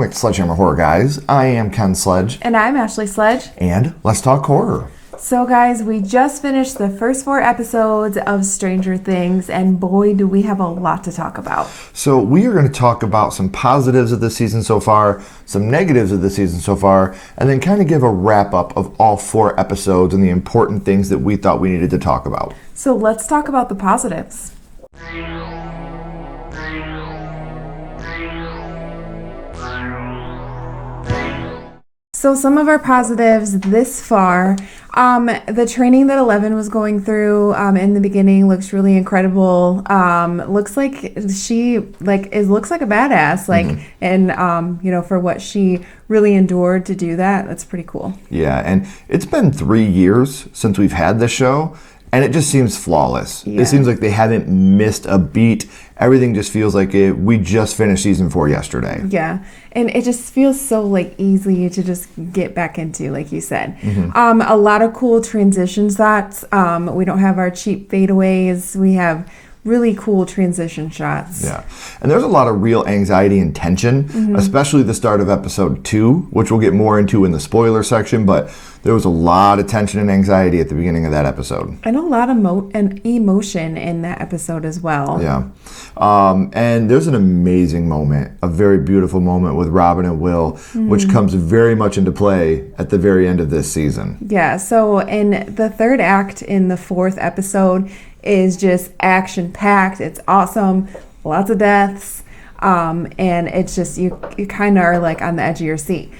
back to Sledgehammer Horror, guys. I am Ken Sledge. And I'm Ashley Sledge. And let's talk horror. So, guys, we just finished the first 4 episodes of Stranger Things, and boy, do we have a lot to talk about. So we are going to talk about some positives of the season so far, some negatives of the season so far, and then kind of give a wrap-up of all 4 episodes and the important things that we thought we needed to talk about. So let's talk about the positives. So some of our positives this far, the training that Eleven was going through in the beginning looks really incredible. Looks like she looks like a badass, and for what she really endured to do that, that's pretty cool. Yeah, and it's been 3 years since we've had this show, and it just seems flawless. Yeah. It seems like they haven't missed a beat. Everything just feels like we just finished season 4 yesterday. Yeah, and it just feels so easy to just get back into, like you said. Mm-hmm. A lot of cool transition shots. We don't have our cheap fadeaways. We have really cool transition shots. Yeah, and there's a lot of real anxiety and tension, especially the start of episode 2, which we'll get more into in the spoiler section, but there was a lot of tension and anxiety at the beginning of that episode. And a lot of emotion in that episode as well. Yeah. And there's an amazing moment, a very beautiful moment with Robin and Will, which comes very much into play at the very end of this season. Yeah, so in the 3rd act in the 4th episode is just action-packed. It's awesome. Lots of deaths. And it's just, you kind of are on the edge of your seat.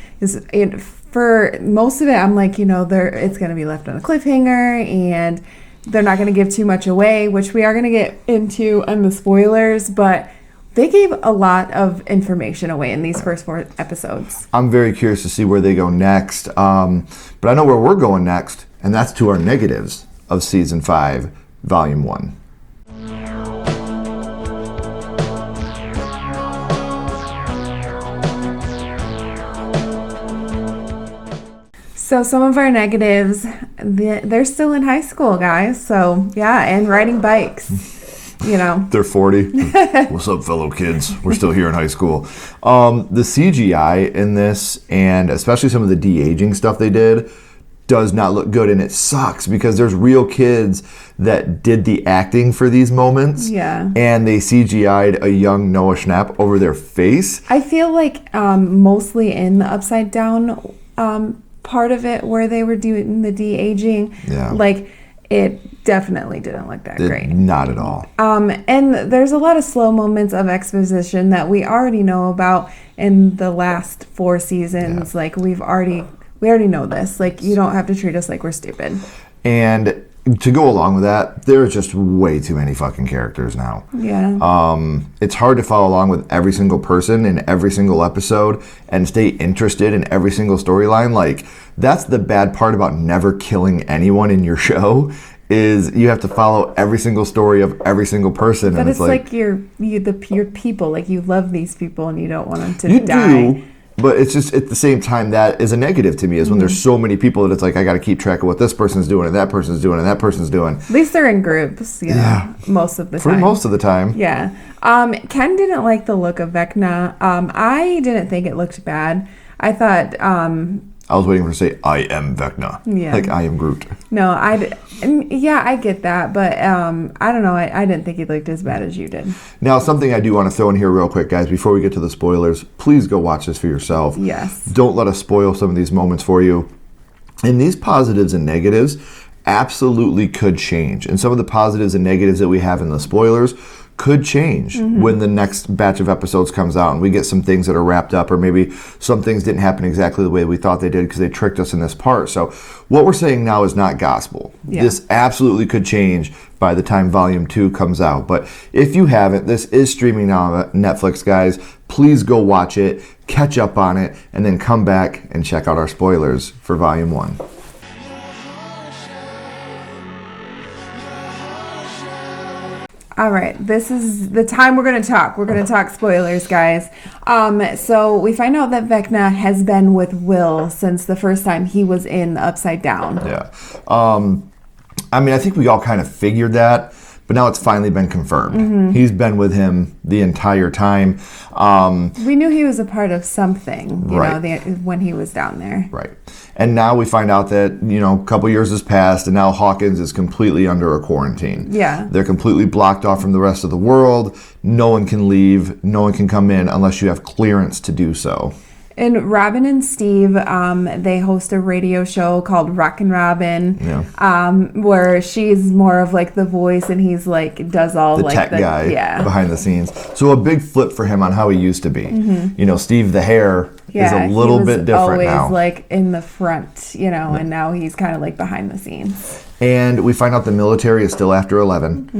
For most of it, I'm it's going to be left on a cliffhanger, and they're not going to give too much away, which we are going to get into in the spoilers, but they gave a lot of information away in these first 4 episodes. I'm very curious to see where they go next, but I know where we're going next, and that's to our negatives of Season 5, Volume 1. So some of our negatives, they're still in high school, guys. So, yeah, and riding bikes, They're 40. What's up, fellow kids? We're still here in high school. The CGI in this, and especially some of the de-aging stuff they did, does not look good, and it sucks because there's real kids that did the acting for these moments. Yeah. And they CGI'd a young Noah Schnapp over their face. I feel like mostly in the Upside Down part of it where they were doing the de-aging, it definitely didn't look that great. Not at all. And there's a lot of slow moments of exposition that we already know about in the last 4 seasons. Yeah. We already know this. You don't have to treat us like we're stupid. And to go along with that, there's just way too many fucking characters now. Yeah. It's hard to follow along with every single person in every single episode and stay interested in every single storyline. That's the bad part about never killing anyone in your show, is you have to follow every single story of every single person. But and it's your people. You love these people and you don't want them to die. You do. But it's just, at the same time, that is a negative to me, is when there's so many people that it's I got to keep track of what this person's doing and that person's doing and that person's doing. At least they're in groups, most of the time. For most of the time. Yeah. Ken didn't like the look of Vecna. I didn't think it looked bad. I thought... I was waiting for her to say, I am Vecna. Yeah. I am Groot. No, I get that, but I don't know. I didn't think he looked as bad as you did. Now, something I do want to throw in here real quick, guys, before we get to the spoilers, please go watch this for yourself. Yes. Don't let us spoil some of these moments for you. And these positives and negatives absolutely could change. And some of the positives and negatives that we have in the spoilers could change when the next batch of episodes comes out and we get some things that are wrapped up, or maybe some things didn't happen exactly the way we thought they did because they tricked us in this part. So what we're saying now is not gospel. Yeah. This absolutely could change by the time Volume 2 comes out. But if you haven't, this is streaming now on Netflix, guys. Please go watch it, catch up on it, and then come back and check out our spoilers for Volume 1. All right, this is the time we're going to talk. We're going to talk spoilers, guys. So we find out that Vecna has been with Will since the first time he was in the Upside Down. Yeah. I think we all kind of figured that, but but now it's finally been confirmed. He's been with him the entire time. We knew he was a part of something, you Right. know, when he was down there. Right. And now we find out that, you know, a couple years has passed, and now Hawkins is completely under a quarantine. Yeah. They're completely blocked off from the rest of the world. No one can leave. No one can come in unless you have clearance to do so. And Robin and Steve, they host a radio show called Rockin' Robin, where she's more of like the voice, and he's like does all The like tech guy yeah. behind the scenes. So a big flip for him on how he used to be. You know, Steve the hair is a little he was bit different always now. like in the front, you know, and now he's kind of like behind the scenes. And we find out the military is still after 11.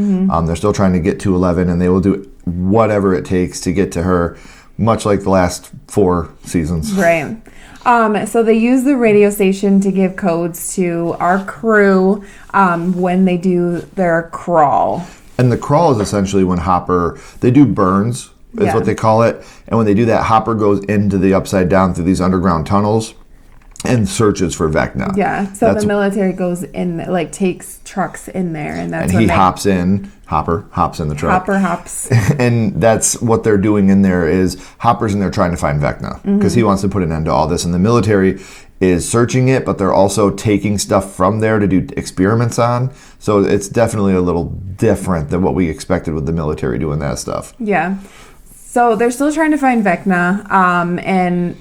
They're still trying to get to 11, and they will do whatever it takes to get to her, much like the last 4 seasons. Right. So they use the radio station to give codes to our crew when they do their crawl. And the crawl is essentially when Hopper, they do burns, is what they call it. And when they do that, Hopper goes into the Upside Down through these underground tunnels and searches for Vecna. Yeah, so the military goes in, like takes trucks in there, and that's And when he hops in. Hopper hops in the truck. Hopper hops. And that's what they're doing in there is Hopper's in there trying to find Vecna because he wants to put an end to all this. And the military is searching it, but they're also taking stuff from there to do experiments on. So it's definitely a little different than what we expected with the military doing that stuff. Yeah. So they're still trying to find Vecna, and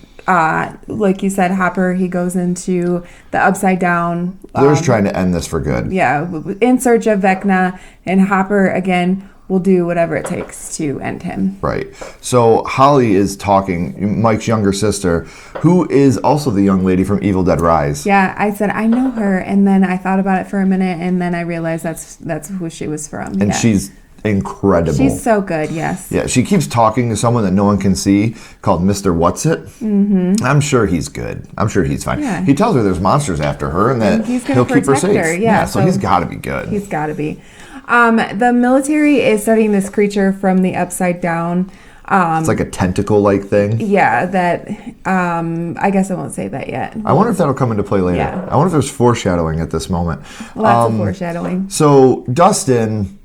like you said, Hopper, he goes into the Upside Down. They're just trying to end this for good. Yeah, in search of Vecna, and Hopper, again, will do whatever it takes to end him. Right. So Holly is talking, Mike's younger sister, who is also the young lady from Evil Dead Rise. Yeah, I said, I know her, and then I thought about it for a minute, and then I realized that's who she was from. And she's incredible. She's so good, yes. Yeah, she keeps talking to someone that no one can see called Mr. What's-It. I'm sure he's good. I'm sure he's fine. Yeah. He tells her there's monsters after her and that he's he'll gonna keep her protect safe. her, yeah, So so he's got to be good. He's got to be. The military is studying this creature from the Upside Down. It's like a tentacle-like thing. Yeah, that, I guess I won't say that yet. I wonder if that'll come into play later. Yeah. I wonder if there's foreshadowing at this moment. Lots of foreshadowing. So Dustin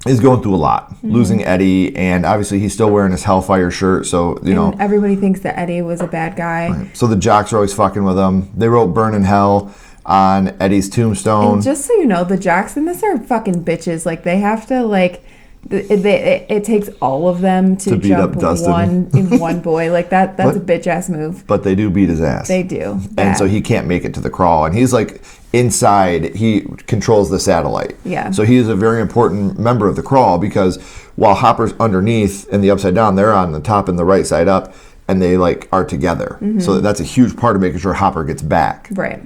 is going through a lot, losing Eddie, and obviously he's still wearing his Hellfire shirt, so, you know. Everybody thinks that Eddie was a bad guy. Right. So the jocks are always fucking with him. They wrote Burn in Hell on Eddie's tombstone. And just so you know, the jocks in this are fucking bitches. Like, they have to, like, it takes all of them to beat jump up Dustin. one boy. Like, that's a bitch-ass move. But they do beat his ass. They do. And so he can't make it to the crawl. And he's like inside, he controls the satellite. Yeah. So he is a very important member of the crawl because while Hopper's underneath in the Upside Down, they're on the top and the right side up, and they like are together. So that's a huge part of making sure Hopper gets back. Right.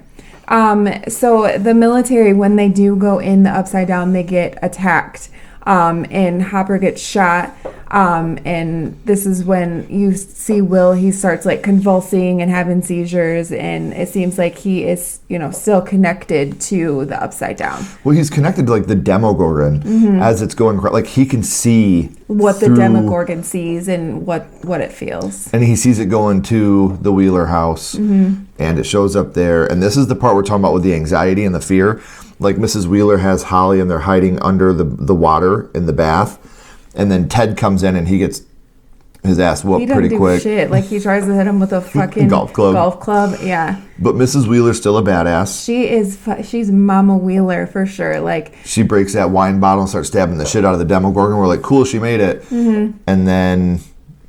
So the military, when they do go in the Upside Down, they get attacked. And Hopper gets shot. And this is when you see Will, he starts like convulsing and having seizures, and it seems like he is, you know, still connected to the Upside Down. Well, he's connected to like the Demogorgon as it's going, like he can see What the through- Demogorgon sees and what it feels. And he sees it going to the Wheeler house, and it shows up there. And this is the part we're talking about with the anxiety and the fear. Like Mrs. Wheeler has Holly, and they're hiding under the water in the bath. And then Ted comes in, and he gets his ass whooped pretty quick. He doesn't do shit. Like, he tries to hit him with a fucking Golf club. Yeah. But Mrs. Wheeler's still a badass. She's Mama Wheeler for sure. Like, She breaks that wine bottle and starts stabbing the shit out of the Demogorgon. We're like, cool, she made it. And then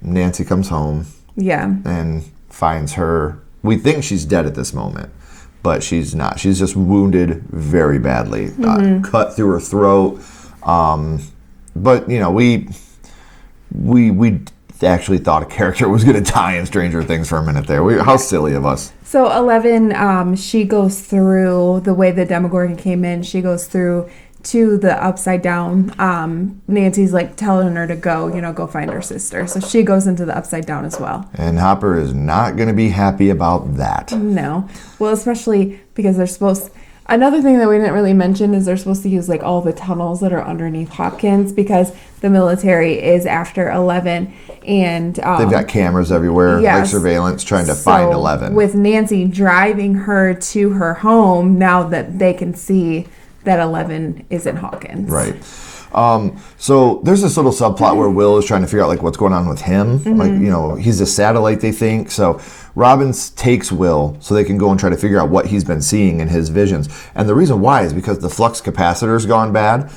Nancy comes home. Yeah. And finds her. We think she's dead at this moment, but she's not. She's just wounded very badly, cut through her throat. But you know, we actually thought a character was going to die in Stranger Things for a minute there. How silly of us. So 11, she goes through the way the Demogorgon came in. She goes through to the Upside Down. Nancy's like telling her to go find her sister. So she goes into the Upside Down as well. And Hopper is not going to be happy about that. No. Well, especially because they're supposed... Another thing that we didn't really mention is they're supposed to use like all the tunnels that are underneath Hopkins because the military is after 11, and they've got cameras everywhere, like surveillance, trying to find 11. With Nancy driving her to her home, now that they can see that 11 is in Hawkins. Right. So there's this little subplot where Will is trying to figure out like what's going on with him. Like, you know, he's a satellite, they think. So Robin takes Will so they can go and try to figure out what he's been seeing in his visions. And the reason why is because the flux capacitor's gone bad.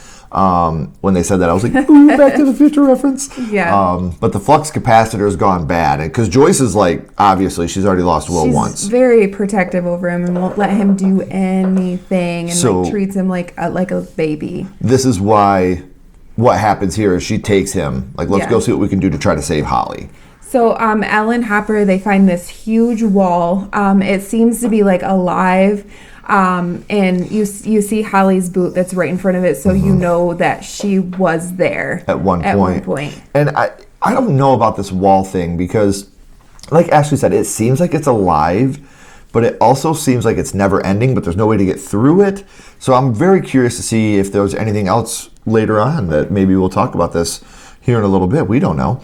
When they said that, I was like, ooh, Back to the Future reference. Yeah. But the flux capacitor's gone bad. And because Joyce is like, obviously, she's already lost Will once. She's very protective over him and won't let him do anything and like treats him like a baby. This is why what happens here is she takes him. Like, let's go see what we can do to try to save Holly. So Ellen Hopper, they find this huge wall. It seems to be like alive. And you see Holly's boot that's right in front of it, so you know that she was there at one point. And I don't know about this wall thing because, like Ashley said, it seems like it's alive, but it also seems like it's never ending, but there's no way to get through it. So I'm very curious to see if there's anything else later on that maybe we'll talk about this here in a little bit. We don't know.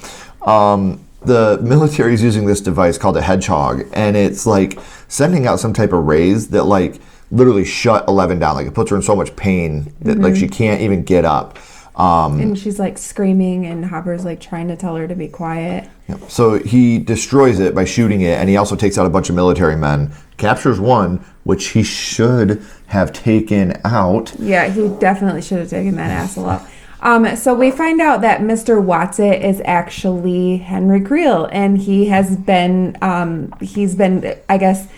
The military is using this device called a hedgehog, and it's like sending out some type of rays that like literally shut 11 down. Like it puts her in so much pain that like she can't even get up. And she's like screaming, and Hopper's like trying to tell her to be quiet. Yep. So he destroys it by shooting it, and he also takes out a bunch of military men, captures one, which he should have taken out. Yeah, he definitely should have taken that asshole out. So we find out that Mr. Watson is actually Henry Creel, and he's been, I guess,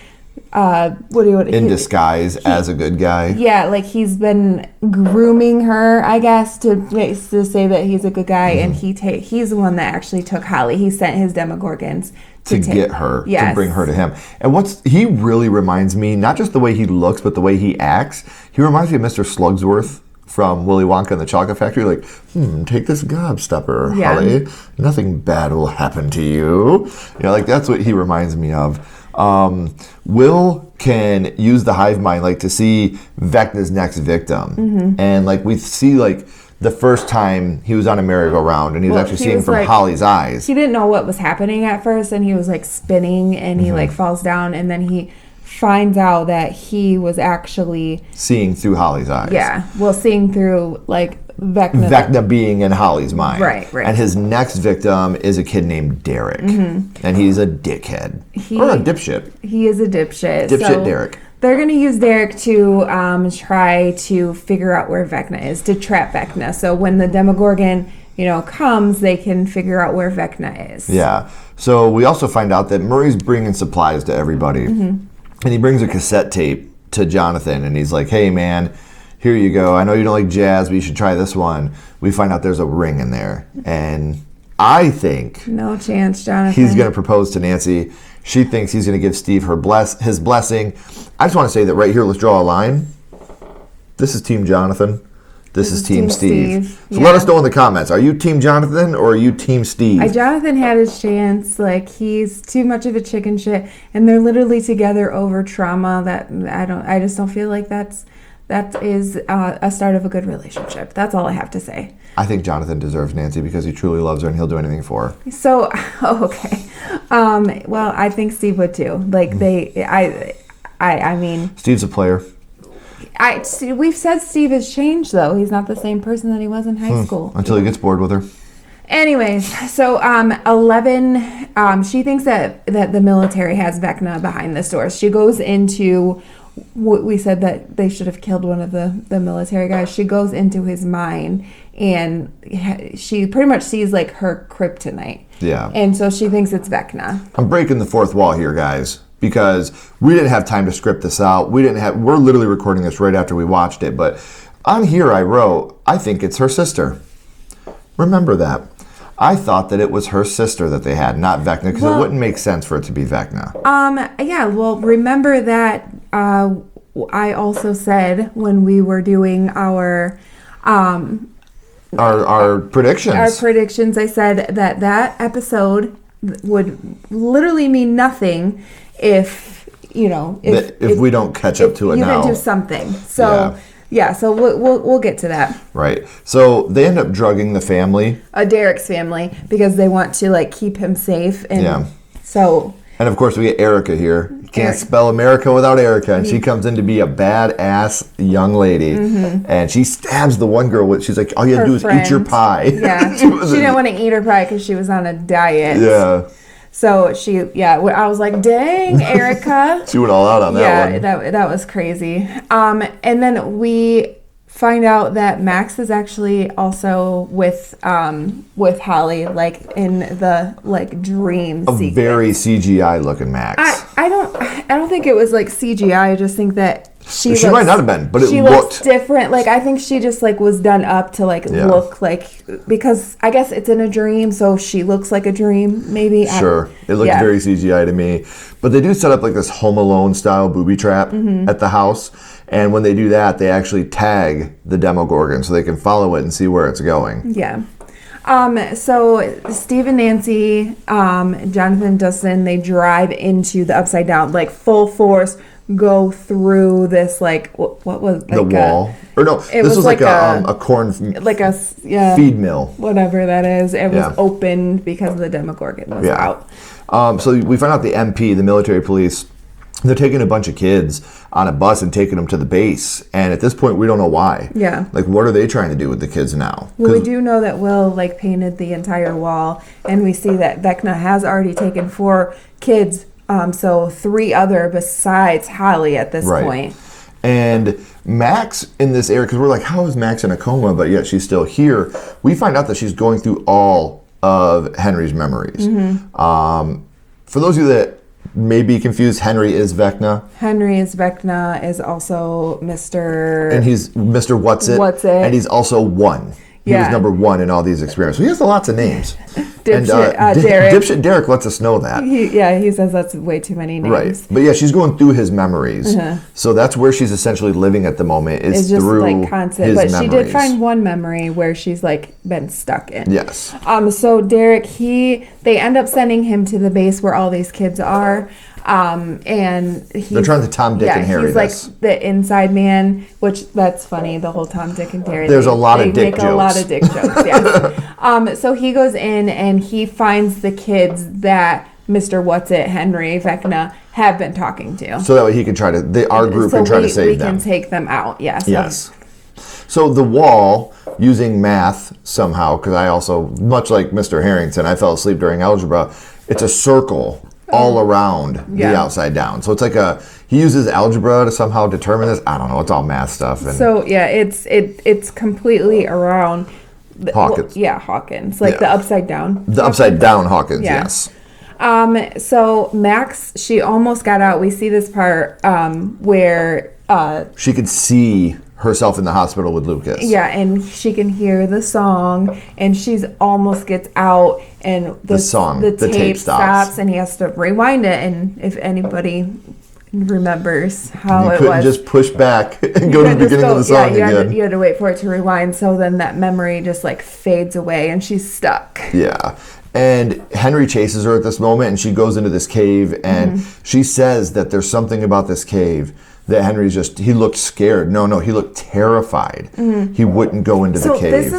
in disguise as a good guy. Yeah, like he's been grooming her, I guess, to say that he's a good guy, and he's the one that actually took Holly. He sent his Demogorgons to get her, to bring her to him. And he really reminds me, not just the way he looks, but the way he acts. He reminds me of Mr. Slugsworth from Willy Wonka and the Chocolate Factory, like, take this gobstopper, Holly. Nothing bad will happen to you. Like that's what he reminds me of. Will can use the hive mind like to see Vecna's next victim, and like we see like the first time he was on a merry-go-round and he was actually seeing from Holly's eyes. He didn't know what was happening at first, and he was like spinning, and he like falls down, and then he finds out that he was actually seeing through Holly's eyes. Yeah, well, seeing through like Vecna being in Holly's mind. Right. And his next victim is a kid named Derek, and he's a dickhead or a dipshit. He is a dipshit. Dipshit Derek. They're going to use Derek to try to figure out where Vecna is, to trap Vecna. So when the Demogorgon, comes, they can figure out where Vecna is. Yeah. So we also find out that Murray's bringing supplies to everybody. And he brings a cassette tape to Jonathan, and he's like, hey, man, here you go. I know you don't like jazz, but you should try this one. We find out there's a ring in there. And I think... No chance, Jonathan. He's going to propose to Nancy. She thinks he's going to give Steve his blessing. I just want to say that right here, let's draw a line. This is Team Jonathan. This is Team Steve. So let us know in the comments. Are you Team Jonathan or are you Team Steve? Jonathan had his chance. Like, he's too much of a chicken shit. And they're literally together over trauma that I just don't feel like that is a start of a good relationship. That's all I have to say. I think Jonathan deserves Nancy because he truly loves her and he'll do anything for her. So, okay. Well, I think Steve would too. Like, I mean... Steve's a player. We've said Steve has changed, though. He's not the same person that he was in high school. Until he gets bored with her. Anyways, so 11, she thinks that the military has Vecna behind this door. She goes into... We said that they should have killed one of the military guys. She goes into his mind, and she pretty much sees like her kryptonite. Yeah. And so she thinks it's Vecna. I'm breaking the fourth wall here, guys, because we didn't have time to script this out. We're literally recording this right after we watched it. But on here I wrote, I think it's her sister. Remember that. I thought that it was her sister that they had, not Vecna, because it wouldn't make sense for it to be Vecna. Yeah, well, remember that I also said when we were doing our predictions. Our predictions, I said that episode would literally mean nothing if we don't catch up to it now. You can do something. So yeah, so we'll get to that. Right. So they end up drugging the family. Derek's family, because they want to like keep him safe. And so. And of course we get Erica here. Can't spell America without Erica. And she comes in to be a badass young lady. And she stabs the one girl. She's like, all you have to do is eat your pie. Yeah. she didn't want to eat her pie because she was on a diet. Yeah. So I was like, dang, Erica. She went all out on that one. Yeah, that was crazy. And then we find out that Max is actually also with Holly, like in the like dream sequence. Very CGI looking Max. I don't think it was like CGI. I just think that she might not have been, but she looked different. Like I think she just like was done up to like look like, because I guess it's in a dream, so she looks like a dream. Maybe sure, it looks very CGI to me. But they do set up like this Home Alone style booby trap at the house, and when they do that, they actually tag the Demogorgon so they can follow it and see where it's going. Yeah. So Steve and Nancy, Jonathan, Dustin, they drive into the Upside Down, like full force, go through this, like, what was like the wall? Or no, this was like a corn, like a feed mill. Whatever that is. It was opened because the Demogorgon was out. So we find out the MP, the military police, they're taking a bunch of kids on a bus and taking them to the base. And at this point, we don't know why. Yeah. Like, what are they trying to do with the kids now? Well, we do know that Will, like, painted the entire wall. And we see that Vecna has already taken 4 kids. So 3 other besides Holly at this point. And Max in this area, because we're like, how is Max in a coma, but yet she's still here? We find out that she's going through all of Henry's memories. For those of you that may be confused, Henry is Vecna. Henry is Vecna, is also Mr. And he's Mr. What's-It. And he's also 1. He was number 1 in all these experiments. So he has lots of names. Dipshit Derek. Dipshit Derek lets us know that. He says that's way too many names. Right. But yeah, she's going through his memories. So that's where she's essentially living at the moment, is just through like constant. His memories. She did find one memory where she's like been stuck in. Yes. So Derek, they end up sending him to the base where all these kids are. And they're trying to Tom, Dick, and Harry. He's like the inside man, which that's funny. The whole Tom, Dick, and Harry. There's a lot of dick jokes. They make a lot of dick jokes. Yes. So he goes in and he finds the kids that Mr. What's-It, Henry, Vecna have been talking to. So that way he can try to. Our group can try to save them. We can take them out. Yes. Yes. So the wall, using math somehow, because I also, much like Mr. Harrington, I fell asleep during algebra. It's a circle all around the Upside Down. So it's like he uses algebra to somehow determine this. I don't know. It's all math stuff. So yeah, it's completely around Hawkins. Hawkins, like the Upside Down. The Upside Down Hawkins, yes. So Max, she almost got out. We see this part where she could see herself in the hospital with Lucas. Yeah, and she can hear the song, and she's almost gets out, and the tape stops, and he has to rewind it. And if anybody remembers how it was, you couldn't just push back and go to the beginning of the song again. You had to wait for it to rewind. So then that memory just like fades away, and she's stuck. Yeah. And Henry chases her at this moment, and she goes into this cave, and she says that there's something about this cave that Henry's he looked scared. No, he looked terrified. He wouldn't go into the cave.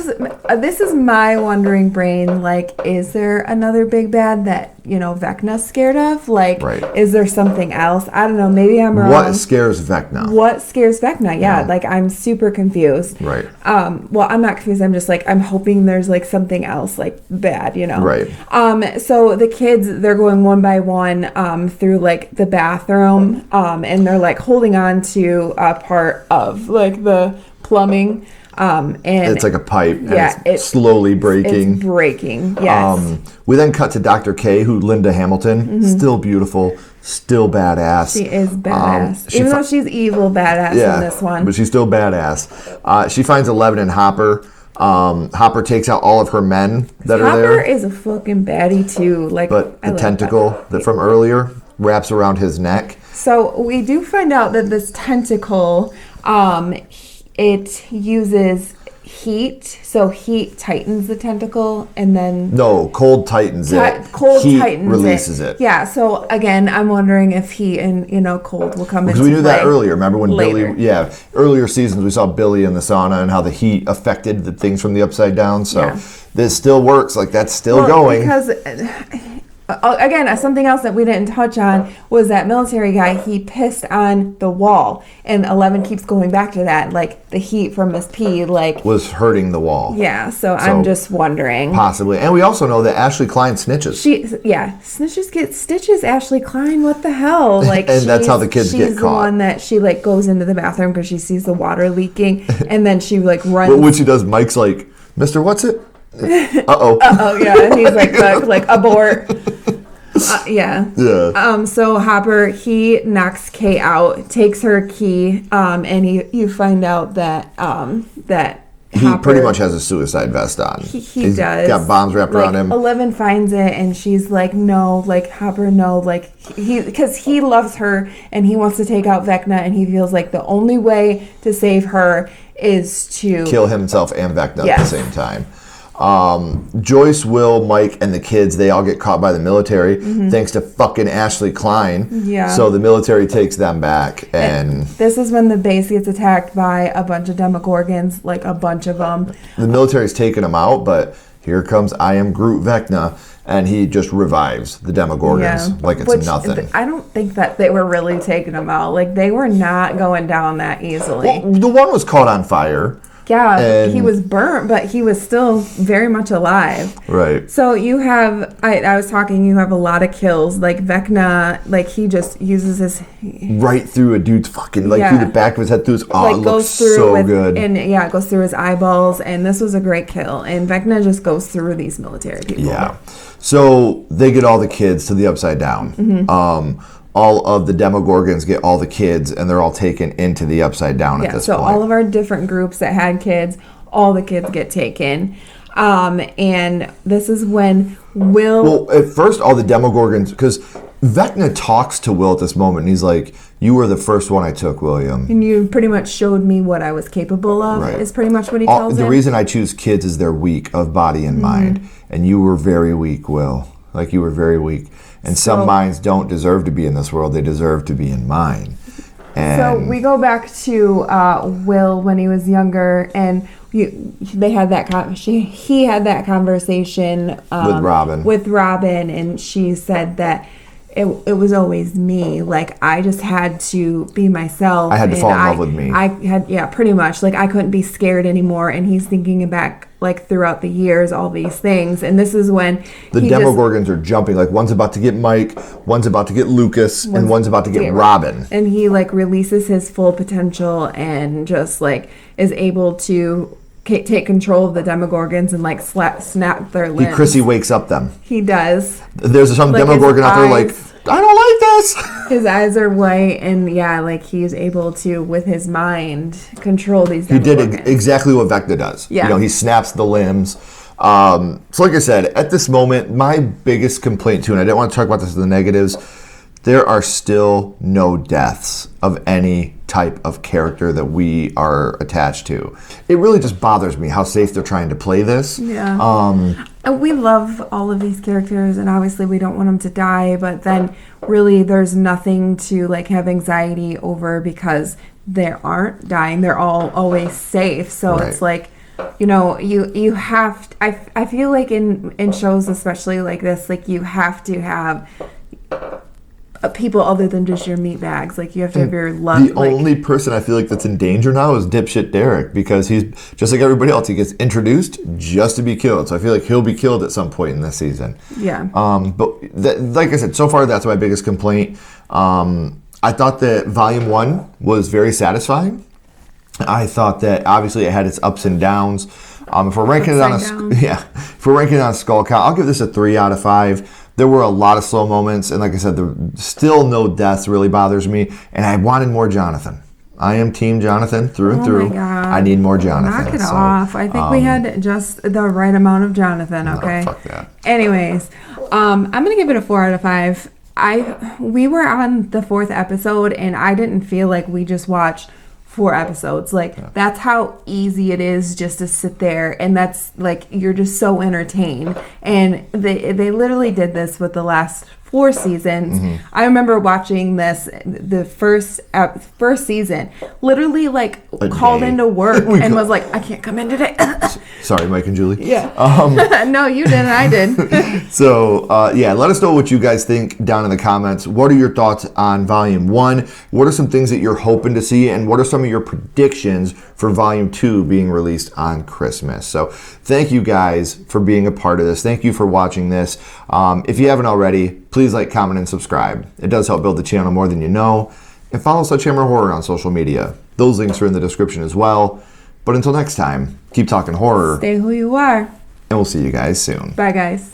This is my wondering brain, like, is there another big bad that, Vecna's scared of? Like, is there something else? I don't know, maybe I'm wrong. What scares Vecna? Yeah, like, I'm super confused. Right. Well, I'm not confused, I'm just like, I'm hoping there's like something else, like, bad, Right. So the kids, they're going one by one through like the bathroom, and they're like holding on to a part of like the plumbing, and it's like a pipe, and it's slowly breaking. It's breaking. Yes. We then cut to Dr. K, who Linda Hamilton, still beautiful, still badass. She is badass, even though she's evil badass in this one. But she's still badass. She finds 11 and Hopper. Hopper takes out all of her men that are there. Hopper is a fucking baddie too. Like, but the tentacle that from earlier wraps around his neck. So we do find out that this tentacle, it uses heat. So heat tightens the tentacle, and then cold tightens it. Heat releases it. Yeah. So again, I'm wondering if heat and cold will come into play. Because we knew that earlier. Remember when Billy? Earlier seasons we saw Billy in the sauna and how the heat affected the things from the Upside Down. So this still works. Like, that's still going. Because again, something else that we didn't touch on was that military guy. He pissed on the wall, and 11 keeps going back to that, like the heat from his pee, like was hurting the wall. Yeah, so I'm just wondering. Possibly. And we also know that Ashley Klein snitches. Snitches get stitches. Ashley Klein, what the hell? Like, and that's how the kids get caught. She's the one that she like goes into the bathroom because she sees the water leaking, and then she like runs. But when she does, Mike's like, "Mr. What's it?" Yeah, and he's like abort. So Hopper, he knocks Kay out, takes her key, and you find out that he Hopper, pretty much has a suicide vest on. He does. Got bombs wrapped around him. 11 finds it, and she's like, no, like, Hopper, no, like, because he loves her, and he wants to take out Vecna, and he feels like the only way to save her is to kill himself and Vecna at the same time. Joyce, Will, Mike, and the kids, they all get caught by the military thanks to fucking Ashley Klein. Yeah. So the military takes them back. And this is when the base gets attacked by a bunch of Demogorgons, like a bunch of them. The military's taking them out, but here comes I Am Groot Vecna, and he just revives the Demogorgons like it's nothing. I don't think that they were really taking them out. Like, they were not going down that easily. Well, the one was caught on fire. Yeah, he was burnt, but he was still very much alive. Right. So you have, I was talking, you have a lot of kills. Like Vecna, like he just uses his... Right through a dude's fucking, like through the back of his head, through his... Oh, like, it looks so good. And it goes through his eyeballs, and this was a great kill. And Vecna just goes through these military people. Yeah. So they get all the kids to the Upside Down. All of the Demogorgons get all the kids, and they're all taken into the Upside Down at this point. So all of our different groups that had kids, all the kids get taken. And this is when Will... Well, at first, all the Demogorgons... Because Vecna talks to Will at this moment, and he's like, you were the first one I took, William. And you pretty much showed me what I was capable of, is pretty much what he tells him. The reason I choose kids is they're weak of body and mind. And you were very weak, Will. Like, you were very weak. And some minds don't deserve to be in this world. They deserve to be in mine. And so we go back to Will when he was younger, and they had that he had that conversation with Robin, and she said that it was always me. Like, I just had to be myself. I had to fall in love with me. I had, pretty much. Like, I couldn't be scared anymore. And he's thinking back, like, throughout the years, all these things. And this is when the Demogorgons are jumping. Like, one's about to get Mike, one's about to get Lucas, and one's about to get Robin. And he, like, releases his full potential and just, like, is able to take control of the Demogorgons and like snap their limbs. He Chrissy wakes up them. He does. There's some like Demogorgon out there like, I don't like this. His eyes are white, and like he's able to, with his mind, control these Demogorgons. He did exactly what Vecna does. Yeah. You know, he snaps the limbs. So like I said, at this moment, my biggest complaint too, and I didn't want to talk about this in the negatives, there are still no deaths of any type of character that we are attached to. It really just bothers me how safe they're trying to play this. Yeah. We love all of these characters, and obviously we don't want them to die, but then really there's nothing to like have anxiety over because they aren't dying. They're all always safe. So It's like, you know, you have to, I feel like in shows especially like this, like you have to have people other than just your meat bags. Like, you have to have your love. The only person I feel like that's in danger now is dipshit Derek, because he's just like everybody else. He gets introduced just to be killed. So I feel like he'll be killed at some point in this season. Yeah. But like I said, so far that's my biggest complaint. I thought that Volume 1 was very satisfying. I thought that obviously it had its ups and downs. If we're ranking it on a skull count, I'll give this a 3 out of 5. There were a lot of slow moments, and like I said, still no deaths really bothers me, and I wanted more Jonathan. I am Team Jonathan through and through. My God. I need more Jonathan. Knock it off. I think we had just the right amount of Jonathan, okay? No, fuck that. Anyways, I'm going to give it a 4 out of 5. We were on the 4th episode, and I didn't feel like we just watched 4 episodes. Like, that's how easy it is just to sit there, and that's like, you're just so entertained. And they literally did this with the last 4 seasons. I remember watching this, the first season, literally like called day. into work and was like, I can't come in today. Sorry, Mike and Julie. Yeah. No, you didn't. I did. So, let us know what you guys think down in the comments. What are your thoughts on Volume 1? What are some things that you're hoping to see? And what are some of your predictions for Volume 2 being released on Christmas? So, thank you guys for being a part of this. Thank you for watching this. If you haven't already, please like, comment, and subscribe. It does help build the channel more than you know. And follow Sledgehammer Horror on social media. Those links are in the description as well. But until next time, keep talking horror. Stay who you are. And we'll see you guys soon. Bye, guys.